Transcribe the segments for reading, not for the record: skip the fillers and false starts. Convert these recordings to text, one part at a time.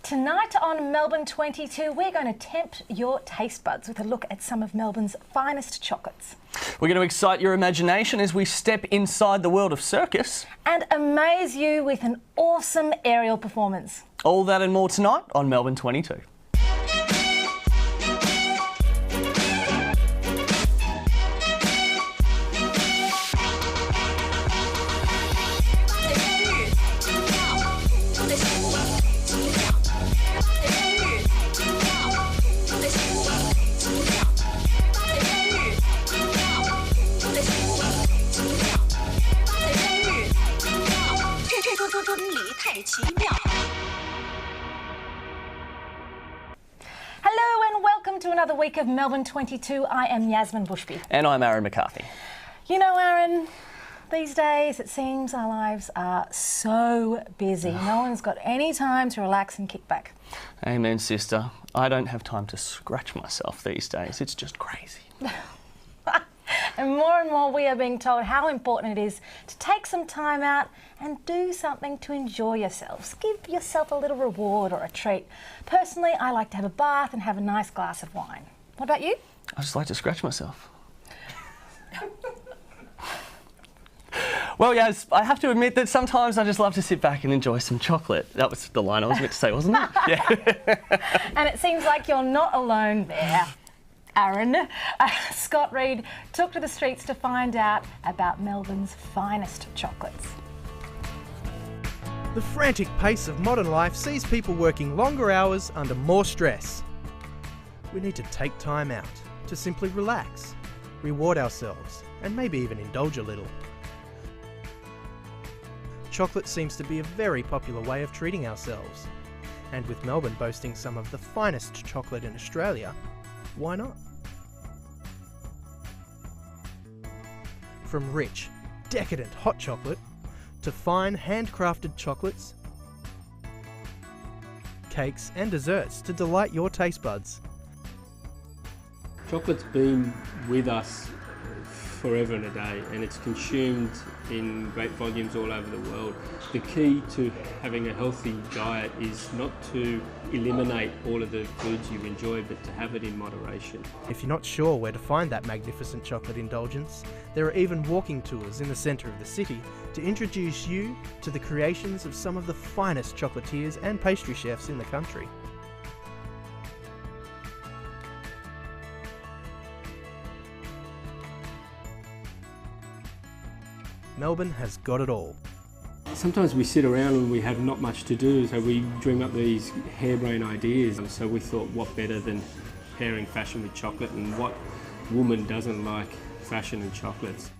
Tonight on Melbourne 22, we're going to tempt your taste buds with a look at some of Melbourne's finest chocolates. We're going to excite your imagination as we step inside the world of circus. And amaze you with an awesome aerial performance. All that and more tonight on Melbourne 22. Hello and welcome to another week of Melbourne 22. I am Yasmin Bushby. And I'm Aaron McCarthy. You know, Aaron, these days it seems our lives are so busy. No one's got any time to relax and kick back. Amen, sister. I don't have time to scratch myself these days. It's just crazy. And more we are being told how important it is to take some time out and do something to enjoy yourselves. Give yourself a little reward or a treat. Personally, I like to have a bath and have a nice glass of wine. What about you? I just like to scratch myself. Well, yes, I have to admit that sometimes I just love to sit back and enjoy some chocolate. That was the line I was meant to say, wasn't it? Yeah. And it seems like you're not alone there, Aaron. Scott Reid took to the streets to find out about Melbourne's finest chocolates. The frantic pace of modern life sees people working longer hours under more stress. We need to take time out to simply relax, reward ourselves, and maybe even indulge a little. Chocolate seems to be a very popular way of treating ourselves. And with Melbourne boasting some of the finest chocolate in Australia, why not? From rich, decadent hot chocolate to fine handcrafted chocolates, cakes and desserts to delight your taste buds. Chocolate's been with us forever and a day, and it's consumed in great volumes all over the world. The key to having a healthy diet is not to eliminate all of the foods you enjoy, but to have it in moderation. If you're not sure where to find that magnificent chocolate indulgence, there are even walking tours in the centre of the city to introduce you to the creations of some of the finest chocolatiers and pastry chefs in the country. Melbourne has got it all. Sometimes we sit around and we have not much to do, so we dream up these harebrained ideas. So we thought, what better than pairing fashion with chocolate, and what woman doesn't like fashion and chocolates?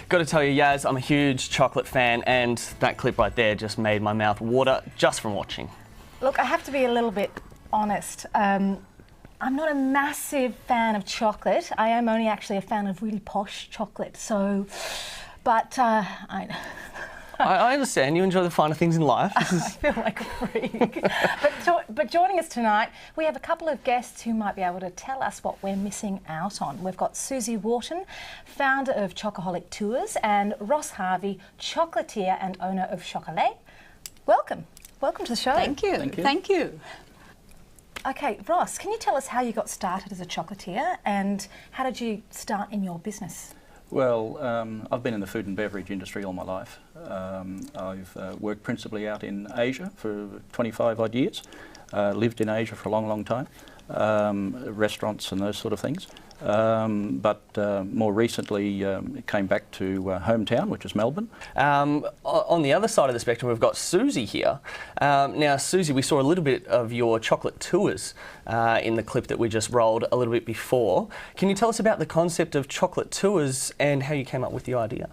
Got to tell you, Yaz, I'm a huge chocolate fan, and that clip right there just made my mouth water just from watching. Look, I have to be a little bit honest. I'm not a massive fan of chocolate. I am only actually a fan of really posh chocolate, so... But I understand you enjoy the finer things in life. I feel like a freak. But joining us tonight, we have a couple of guests who might be able to tell us what we're missing out on. We've got Susie Wharton, founder of Chocoholic Tours, and Ross Harvey, chocolatier and owner of Chocolat. Welcome. Welcome to the show. Thank you. Thank you. Thank you. Okay, Ross, can you tell us how you got started as a chocolatier and how did you start in your business? Well, I've been in the food and beverage industry all my life. I've worked principally out in Asia for 25 odd years, lived in Asia for a long, long time, restaurants and those sort of things. But more recently came back to hometown, which is Melbourne. On the other side of the spectrum, we've got Susie here. Now, Susie, we saw a little bit of your chocolate tours in the clip that we just rolled a little bit before. Can you tell us about the concept of chocolate tours and how you came up with the idea?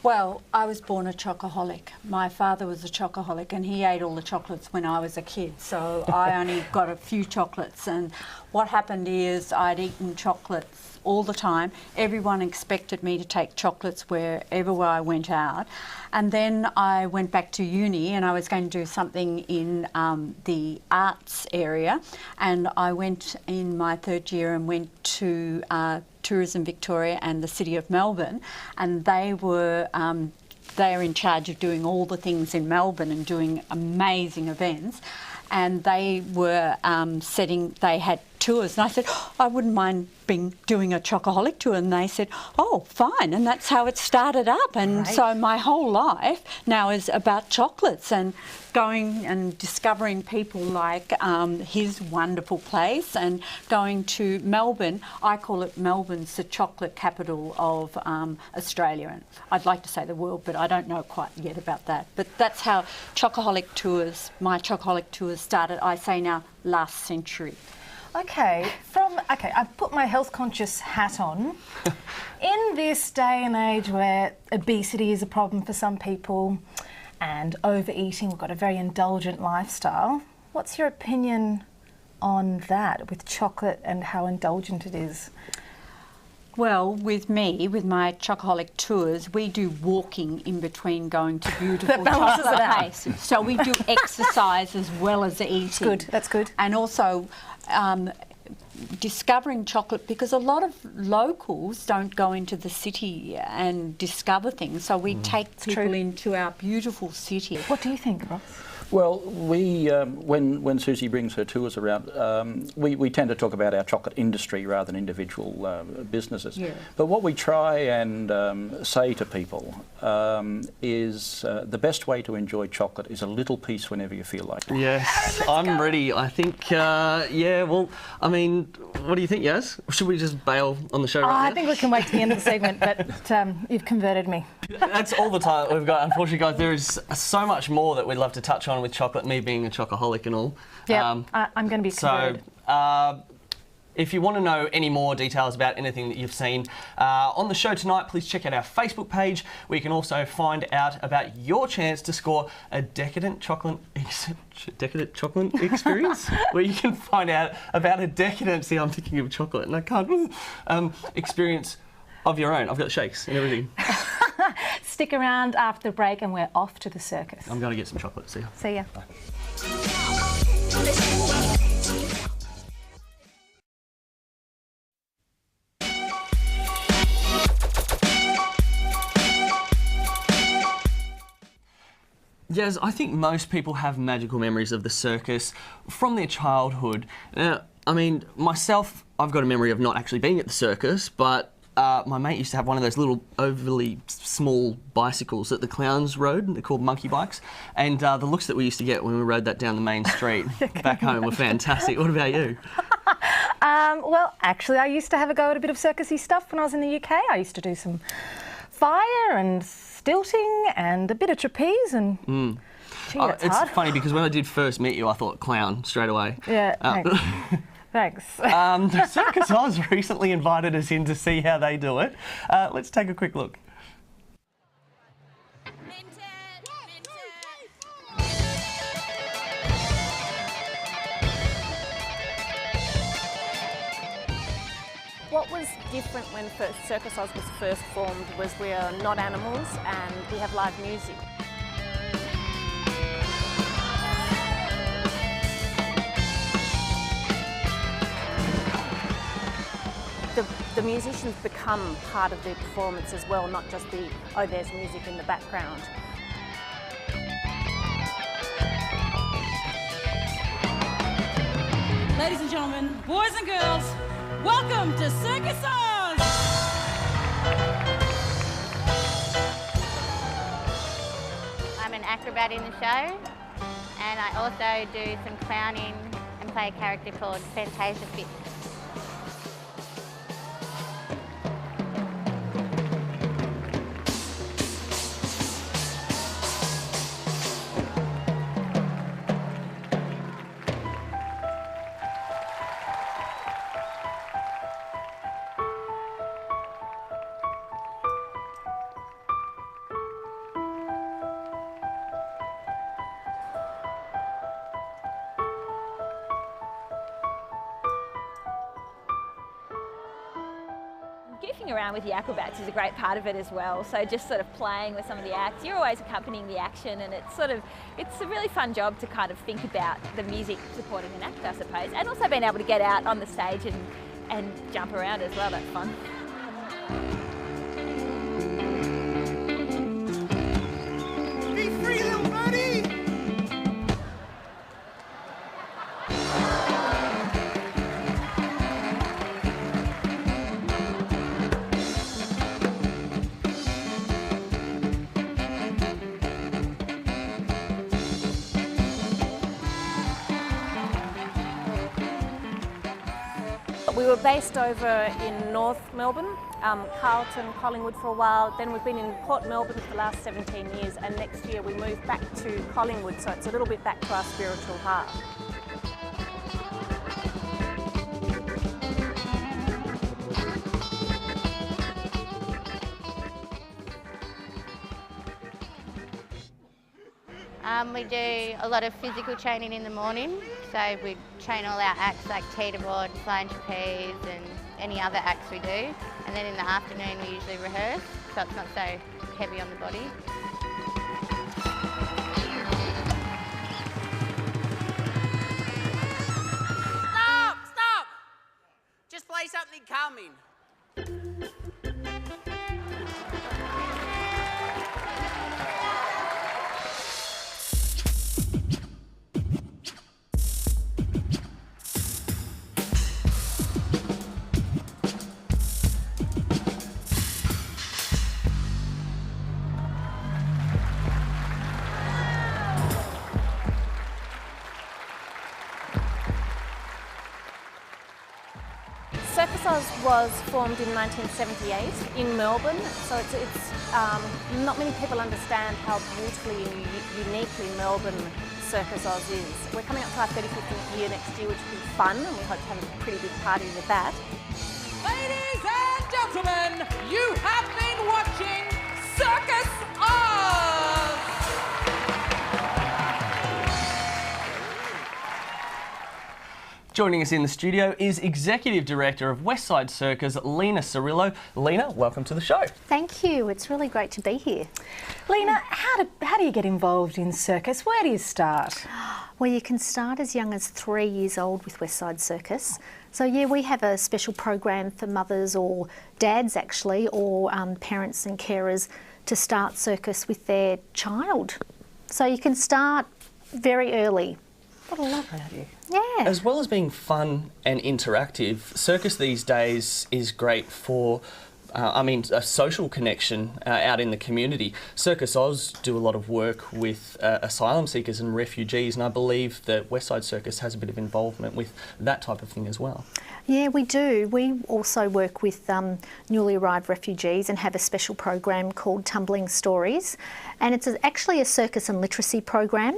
Well, I was born a chocoholic. My father was a chocoholic and he ate all the chocolates when I was a kid, so I only got a few chocolates. And what happened is I'd eaten chocolates all the time. Everyone expected me to take chocolates wherever I went out. And then I went back to uni and I was going to do something in the arts area. And I went in my third year and went to Tourism Victoria and the City of Melbourne, and they're in charge of doing all the things in Melbourne and doing amazing events. and they were they had tours, and I said, I wouldn't mind doing a Chocoholic tour, and they said, oh, fine, and that's how it started up. And Great. so my whole life now is about chocolates and going and discovering people like his wonderful place, and going to Melbourne. I call it Melbourne's the chocolate capital of Australia, and I'd like to say the world, but I don't know quite yet about that. But that's how Chocoholic tours, my Chocoholic tours started, I say now, last century. Okay, I've put my health conscious hat on. In this day and age where obesity is a problem for some people and overeating, we've got a very indulgent lifestyle. What's your opinion on that with chocolate and how indulgent it is? Well, with me, with my Chocoholic tours, we do walking in between going to beautiful chocolate places. So we do exercise as well as eating. That's good. And also discovering chocolate, because a lot of locals don't go into the city and discover things. So we take people into our beautiful city. What do you think, Ross? Well, we when Susie brings her tours around, we tend to talk about our chocolate industry rather than individual businesses. Yeah. But what we try and say to people is the best way to enjoy chocolate is a little piece whenever you feel like it. Yes, I'm ready. I think, yeah, well, I mean, what do you think, Yaz? Should we just bail on the show right now? I think we can wait to the end of the segment, but you've converted me. That's all the time we've got. Unfortunately, guys, there is so much more that we'd love to touch on with chocolate, me being a chocoholic and all. Yeah, I'm going to be converted. So, if you want to know any more details about anything that you've seen on the show tonight, please check out our Facebook page, where you can also find out about your chance to score a decadent chocolate experience, where you can find out about a decadent, see, I'm thinking of chocolate and I can't, experience of your own. I've got shakes and everything. Stick around after the break and we're off to the circus. I'm going to get some chocolate. See ya. See ya. Bye. Yes, I think most people have magical memories of the circus from their childhood. Now, I mean, myself, I've got a memory of not actually being at the circus, but my mate used to have one of those little overly small bicycles that the clowns rode. They're called monkey bikes. And the looks that we used to get when we rode that down the main street back home were fantastic. What about you? Well, actually, I used to have a go at a bit of circusy stuff when I was in the UK. I used to do some fire and stilting and a bit of trapeze, and gee, that's it's hard. funny because when I did first meet you, I thought clown straight away. Yeah, thanks. Thanks. The Circus Oz recently invited us in to see how they do it. Let's take a quick look. What was different when Circus Oz was first formed was we are not animals and we have live music. The musicians become part of the performance as well, not just the, oh, there's music in the background. Ladies and gentlemen, boys and girls, welcome to Circus Oz! I'm an acrobat in the show, and I also do some clowning and play a character called Fantasia Fit. Goofing around with the acrobats is a great part of it as well. So just sort of playing with some of the acts, you're always accompanying the action, and it's a really fun job to kind of think about the music supporting an act, I suppose, and also being able to get out on the stage and jump around as well. That's fun. Be free, little birdie! We were based over in North Melbourne, Carlton, Collingwood for a while. Then we've been in Port Melbourne for the last 17 years, and next year we move back to Collingwood, so it's a little bit back to our spiritual heart. We do a lot of physical training in the morning, so we train all our acts like teeterboard, flying trapeze and any other acts we do. And then in the afternoon we usually rehearse, so it's not so heavy on the body. Stop! Stop! Just play something calming. Circus Oz was formed in 1978 in Melbourne, so it's not many people understand how beautifully and uniquely Melbourne Circus Oz is. We're coming up to our 35th year next year, which will be fun, and we hope to have a pretty big party with that. Ladies and gentlemen, you have been watching Circus Oz! Joining us in the studio is Executive Director of Westside Circus, Lena Cirillo. Lena, welcome to the show. Thank you. It's really great to be here. Lena, how do you get involved in circus? Where do you start? Well, you can start as young as 3 years old with Westside Circus. So yeah, we have a special program for mothers or dads actually, or parents and carers to start circus with their child. So you can start very early. What a lovely idea. Yeah. As well as being fun and interactive, circus these days is great for a social connection out in the community. Circus Oz do a lot of work with asylum seekers and refugees, and I believe that Westside Circus has a bit of involvement with that type of thing as well. Yeah, we do. We also work with newly arrived refugees and have a special program called Tumbling Stories, and it's actually a circus and literacy program.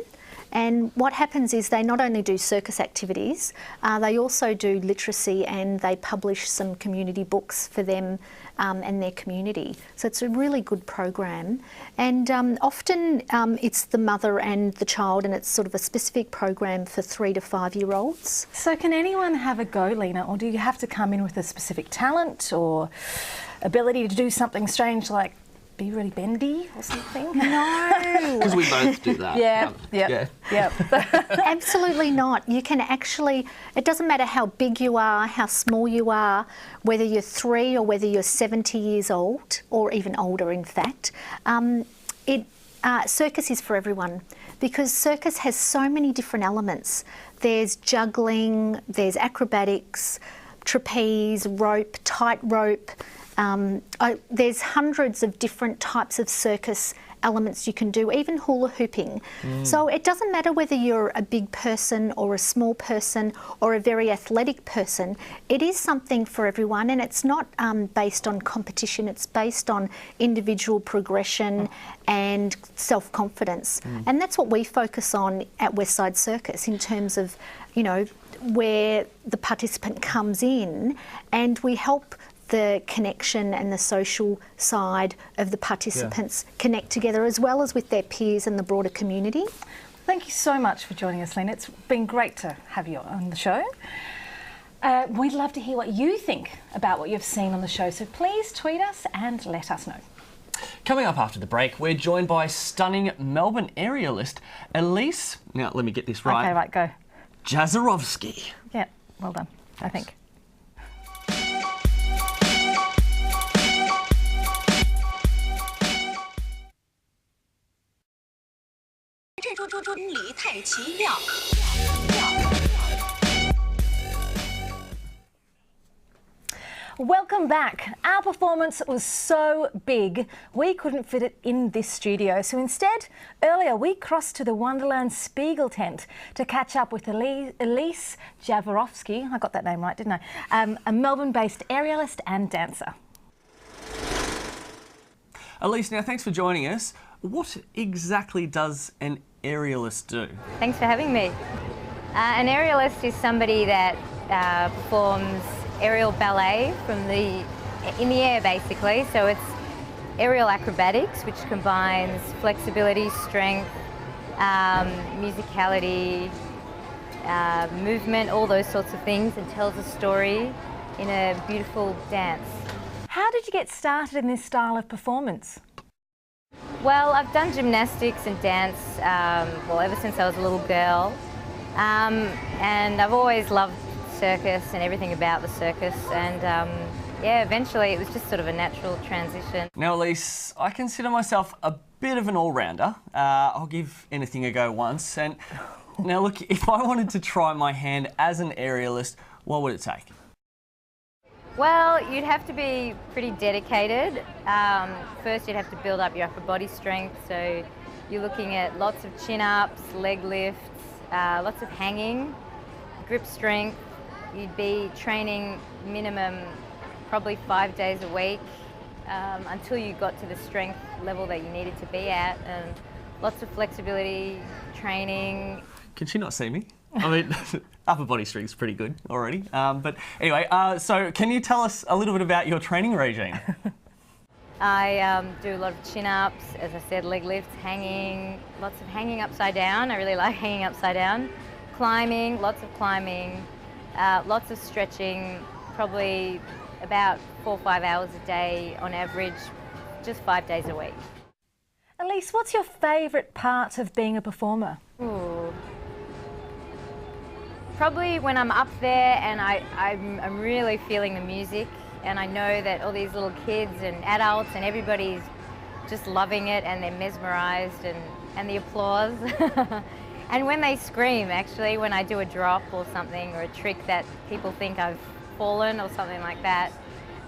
And what happens is they not only do circus activities, they also do literacy, and they publish some community books for them and their community. So it's a really good program. And often it's the mother and the child, and it's sort of a specific program for 3 to 5 year olds. So can anyone have a go, Lena, or do you have to come in with a specific talent or ability to do something strange like be really bendy or something? No. Because we both do that. Yeah. Absolutely not. You can actually, it doesn't matter how big you are, how small you are, whether you're 3 or whether you're 70 years old, or even older in fact. Circus is for everyone, because circus has so many different elements. There's juggling, there's acrobatics, trapeze, rope, tightrope. There's hundreds of different types of circus elements you can do, even hula hooping. So it doesn't matter whether you're a big person or a small person or a very athletic person. It is something for everyone, and it's not based on competition. It's based on individual progression and self-confidence. And that's what we focus on at Westside Circus in terms of, you know, where the participant comes in, and we help the connection and the social side of the participants connect together, as well as with their peers and the broader community. Thank you so much for joining us, Lena. It's been great to have you on the show. We'd love to hear what you think about what you've seen on the show, so please tweet us and let us know. Coming up after the break, we're joined by stunning Melbourne aerialist Elise, now let me get this right. Okay, right, go. Jazarovsky. Yeah, well done, I think. Welcome back. Our performance was so big, we couldn't fit it in this studio. So instead, earlier we crossed to the Wonderland Spiegel tent to catch up with Elise Jaworowski. I got that name right, didn't I? A Melbourne-based aerialist and dancer. Elise, now thanks for joining us. What exactly does an aerialist do? Thanks for having me. An aerialist is somebody that performs aerial ballet in the air basically. So it's aerial acrobatics, which combines flexibility, strength, musicality, movement, all those sorts of things, and tells a story in a beautiful dance. How did you get started in this style of performance? Well, I've done gymnastics and dance, ever since I was a little girl. And I've always loved circus and everything about the circus, and eventually it was just sort of a natural transition. Now Elise, I consider myself a bit of an all-rounder. I'll give anything a go once, and now look, if I wanted to try my hand as an aerialist, what would it take? Well, you'd have to be pretty dedicated. First you'd have to build up your upper body strength, so you're looking at lots of chin-ups, leg lifts, lots of hanging, grip strength. You'd be training minimum probably 5 days a week until you got to the strength level that you needed to be at, and lots of flexibility training. Can she not see me? I mean, upper body strength's pretty good already. But anyway, so can you tell us a little bit about your training regime? I do a lot of chin-ups, as I said, leg lifts, hanging, lots of hanging upside down. I really like hanging upside down. Climbing, lots of climbing, lots of stretching, probably about 4 or 5 hours a day on average, just 5 days a week. Elise, what's your favourite part of being a performer? Ooh. Probably when I'm up there and I'm really feeling the music, and I know that all these little kids and adults and everybody's just loving it, and they're mesmerised, and the applause. And when they scream, actually, when I do a drop or something, or a trick that people think I've fallen or something like that,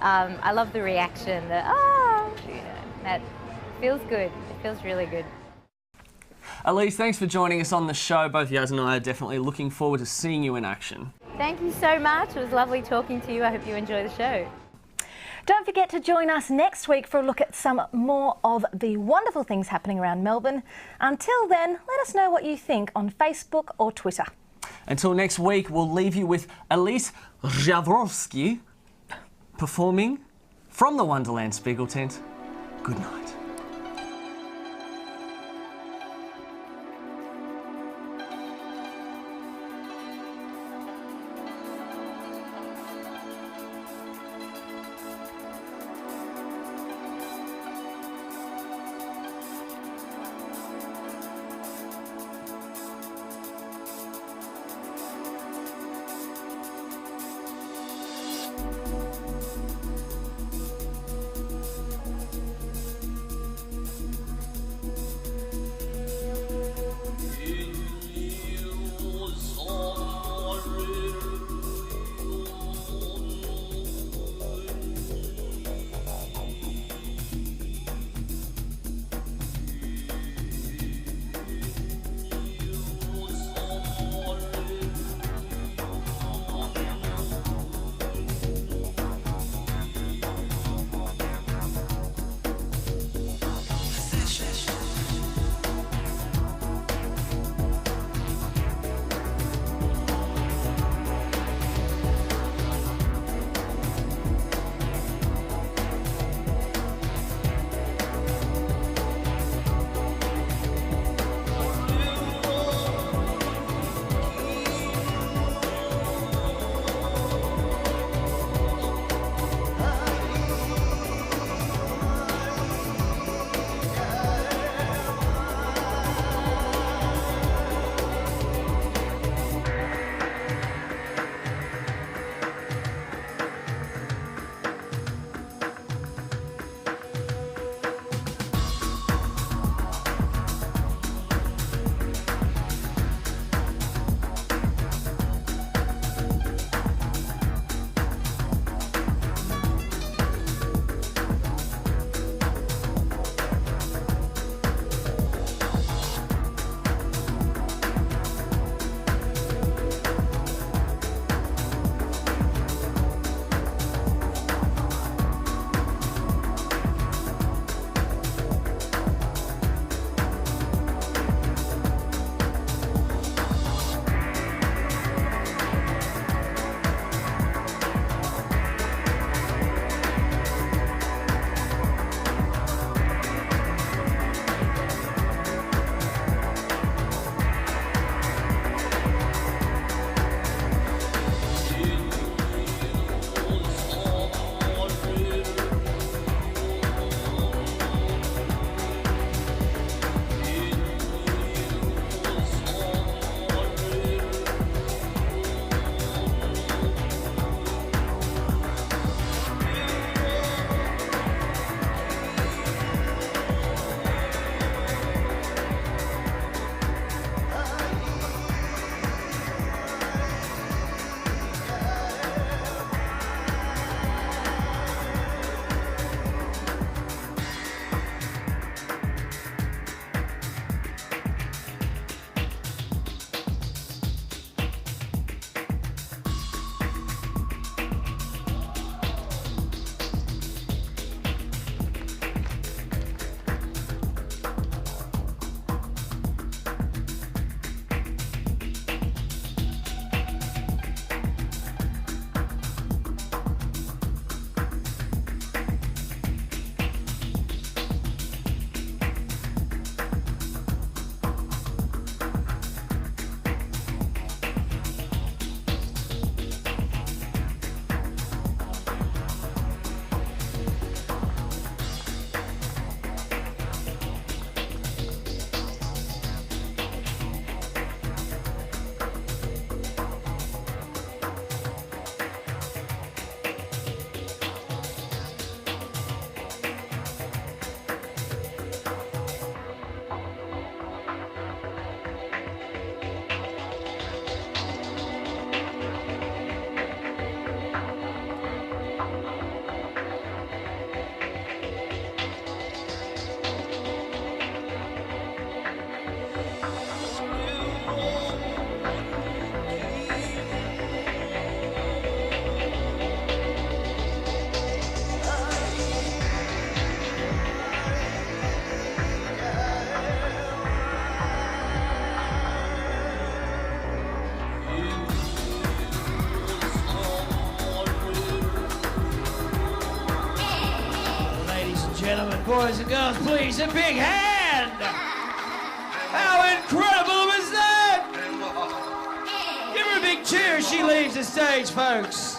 I love the reaction, that feels good. It feels really good. Elise, thanks for joining us on the show. Both Yaz and I are definitely looking forward to seeing you in action. Thank you so much. It was lovely talking to you. I hope you enjoy the show. Don't forget to join us next week for a look at some more of the wonderful things happening around Melbourne. Until then, let us know what you think on Facebook or Twitter. Until next week, we'll leave you with Elise Jaworowski performing from the Wonderland Spiegel tent. Good night. boys and girls, please, a big hand! How incredible was that? Give her a big cheer as she leaves the stage, folks.